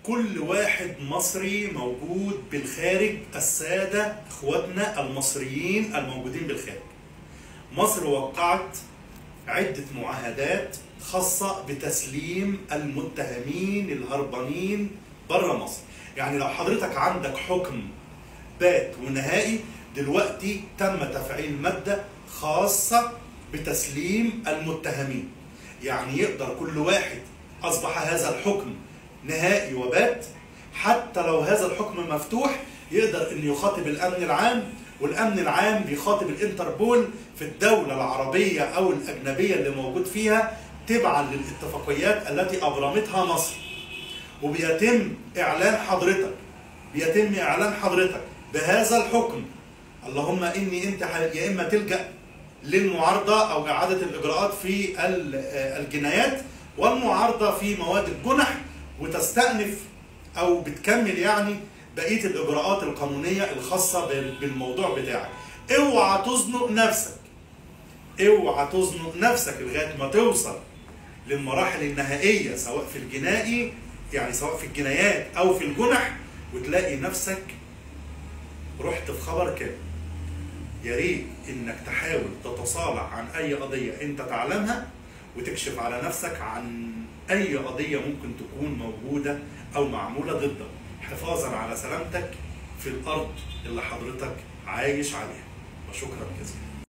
كل واحد مصري موجود بالخارج، السادة اخواتنا المصريين الموجودين بالخارج. مصر وقعت عدة معاهدات خاصة بتسليم المتهمين الهربانين بره مصر. يعني لو حضرتك عندك حكم بات ونهائي، دلوقتي تم تفعيل مادة خاصة بتسليم المتهمين. يعني يقدر كل واحد أصبح هذا الحكم نهائي وبات، حتى لو هذا الحكم مفتوح يقدر أن يخاطب الأمن العام، والأمن العام بيخاطب الانتربول في الدولة العربية أو الأجنبية اللي موجود فيها تبعا للاتفاقيات التي أبرمتها مصر. وبيتم إعلان حضرتك بهذا الحكم. اللهم إني أنت يا إما تلجأ للمعارضة أو إعادة الإجراءات في الجنايات والمعارضة في مواد الجنح، وتستأنف أو بتكمل يعني بقية الإجراءات القانونية الخاصة بالموضوع بتاعك. اوعى تزنق نفسك لغاية ما توصل للمراحل النهائية، سواء في الجنائي يعني سواء في الجنايات أو في الجنح، وتلاقي نفسك رحت في خبر كامل. يا ريت إنك تحاول تتصالح عن أي قضية أنت تعلمها، وتكشف على نفسك عن أي قضية ممكن تكون موجودة أو معمولة ضدك، حفاظا على سلامتك في الأرض اللي حضرتك عايش عليها. وشكرا جزيلا.